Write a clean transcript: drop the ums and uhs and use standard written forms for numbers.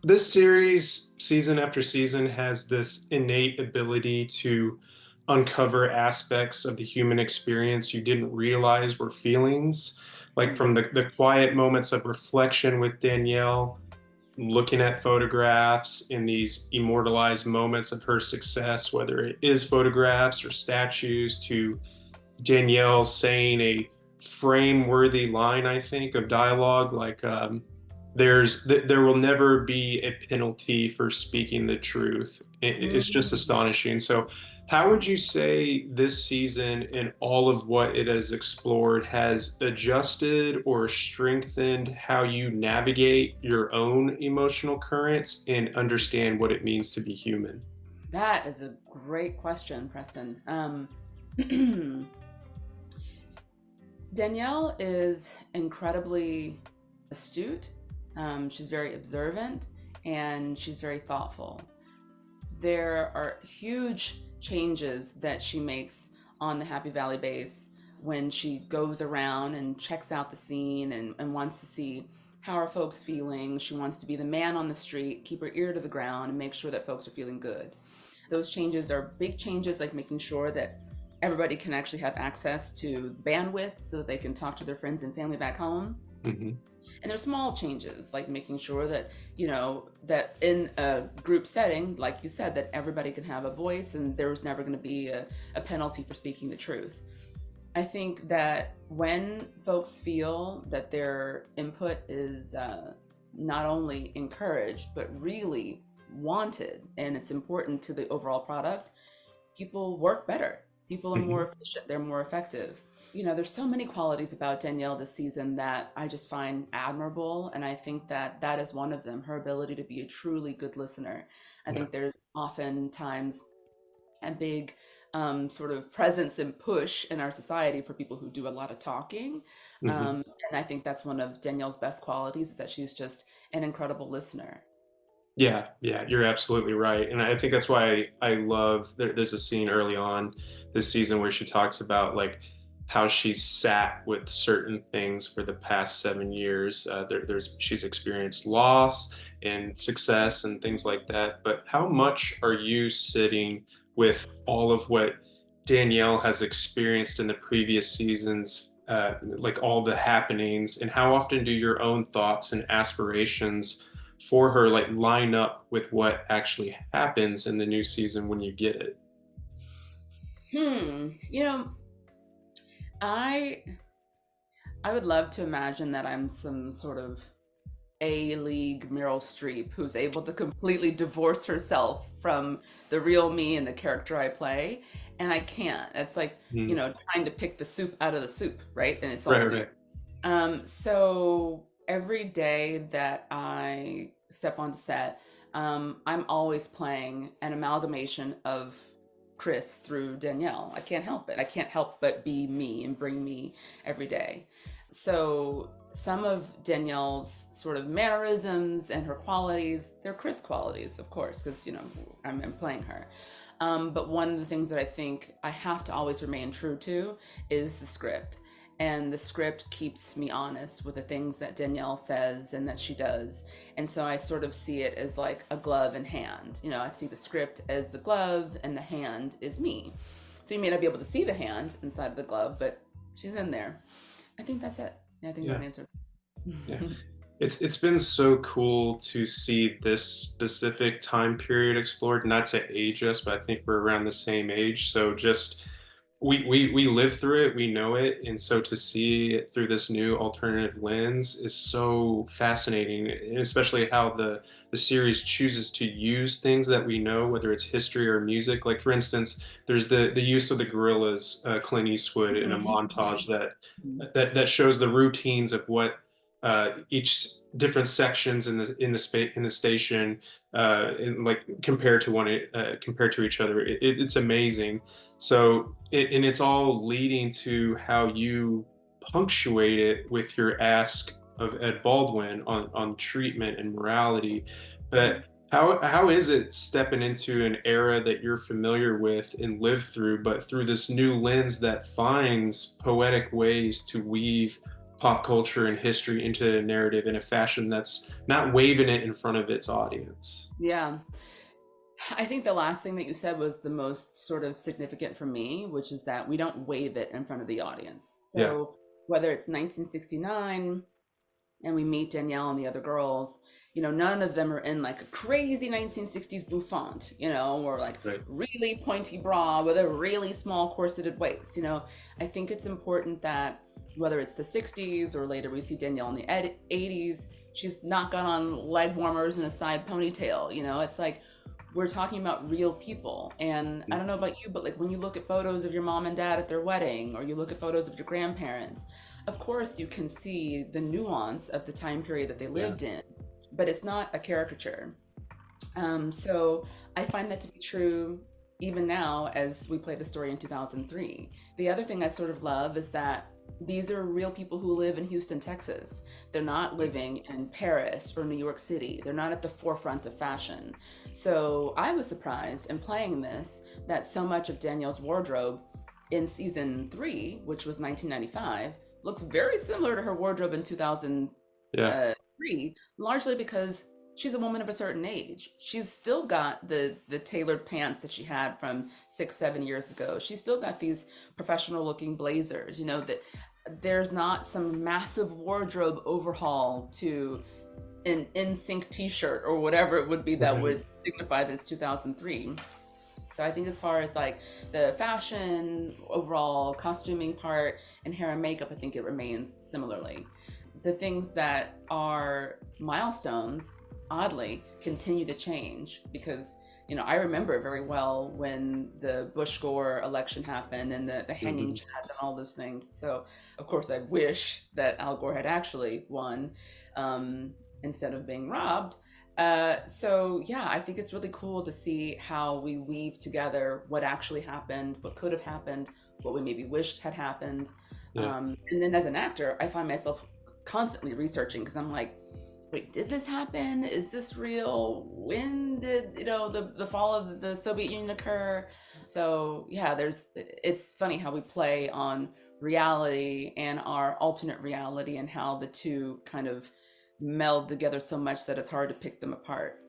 This series, season after season, has this innate ability to uncover aspects of the human experience you didn't realize were feelings. Like Mm, from the quiet moments of reflection with Danielle, looking at photographs in these immortalized moments of her success, whether it is photographs or statues, to Danielle saying a frame-worthy line, I think, of dialogue like there will never be a penalty for speaking the truth. It's just mm. astonishing. So, how would you say this season and all of what it has explored has adjusted or strengthened how you navigate your own emotional currents and understand what it means to be human? That is a great question, Preston. Danielle is incredibly astute. She's very observant and she's very thoughtful. There are huge changes that she makes on the Happy Valley base when she goes around and checks out the scene and wants to see how are folks feeling. She wants to be the man on the street, keep her ear to the ground, and make sure that folks are feeling good. Those changes are big changes, like making sure that everybody can actually have access to bandwidth so that they can talk to their friends and family back home. Hmm. And there's small changes, like making sure that, that in a group setting, like you said, that everybody can have a voice and there's never going to be a penalty for speaking the truth. I think that when folks feel that their input is not only encouraged, but really wanted, and it's important to the overall product, people work better. People are more Hmm. efficient, they're more effective. There's so many qualities about Danielle this season that I just find admirable. And I think that that is one of them, her ability to be a truly good listener. I Yeah. think there's oftentimes a big sort of presence and push in our society for people who do a lot of talking. Hmm. And I think that's one of Danielle's best qualities is that she's just an incredible listener. Yeah, yeah, you're absolutely right. And I think that's why I love there's a scene early on this season where she talks about like how she's sat with certain things for the past 7 years. There's she's experienced loss and success and things like that. But how much are you sitting with all of what Danielle has experienced in the previous seasons, like all the happenings, and how often do your own thoughts and aspirations for her like line up with what actually happens in the new season when you get it? Hmm. I I would love to imagine that I'm some sort of A-league Meryl Streep who's able to completely divorce herself from the real me and the character I play. And I can't. It's like, Mm. trying to pick the soup out of the soup, right? And it's all Right, soup. right. So every day that I step onto set, I'm always playing an amalgamation of Krys through Danielle. I can't help it. I can't help but be me and bring me every day. So some of Danielle's sort of mannerisms and her qualities, they're Krys qualities, of course, because I'm playing her. But one of the things that I think I have to always remain true to is the script. And the script keeps me honest with the things that Danielle says and that she does. And so I sort of see it as like a glove and hand. I see the script as the glove and the hand is me. So you may not be able to see the hand inside of the glove, but she's in there. I think that's it. Yeah, I think that Yeah, answers. yeah. It's been so cool to see this specific time period explored, not to age us, but I think we're around the same age. So just we live through it, we know it, and so to see it through this new alternative lens is so fascinating, and especially how the series chooses to use things that we know, whether it's history or music. Like for instance, there's the use of the gorillas, Clint Eastwood, in a montage that shows the routines of what each different sections in the space in the station like compared to each other. It's amazing. So and it's all leading to how you punctuate it with your ask of Ed Baldwin on treatment and morality. But how is it stepping into an era that you're familiar with and lived through, but through this new lens that finds poetic ways to weave pop culture and history into the narrative in a fashion that's not waving it in front of its audience. Yeah. I think the last thing that you said was the most sort of significant for me, which is that we don't wave it in front of the audience. Yeah, So whether it's 1969 and we meet Danielle and the other girls, none of them are in like a crazy 1960s bouffant, or like right. really pointy bra with a really small corseted waist. I think it's important that whether it's the 60s or later we see Danielle in the 80s, she's not got on leg warmers and a side ponytail. It's like we're talking about real people. And I don't know about you, but like when you look at photos of your mom and dad at their wedding, or you look at photos of your grandparents, of course you can see the nuance of the time period that they Yeah. lived in, but it's not a caricature. So I find that to be true even now as we play the story in 2003. The other thing I sort of love is that these are real people who live in Houston, Texas. They're not living in Paris or New York City. They're not at the forefront of fashion. So I was surprised in playing this that so much of Danielle's wardrobe in season three, which was 1995, looks very similar to her wardrobe in Yeah. 2003, largely because she's a woman of a certain age. She's still got the tailored pants that she had from 6, 7 years ago. She's still got these professional looking blazers. That there's not some massive wardrobe overhaul to an NSYNC t-shirt or whatever it would be that Right. would signify this 2003. So I think as far as like the fashion, overall costuming part and hair and makeup, I think it remains similarly. The things that are milestones, oddly, continue to change because I remember very well when the Bush Gore election happened and the hanging Hmm. chads and all those things. So of course I wish that Al Gore had actually won, instead of being robbed. So yeah, I think it's really cool to see how we weave together what actually happened, what could have happened, what we maybe wished had happened. Yeah. And then as an actor, I find myself constantly researching because I'm like, wait, did this happen? Is this real? When did the fall of the Soviet Union occur? So yeah, it's funny how we play on reality and our alternate reality and how the two kind of meld together so much that it's hard to pick them apart.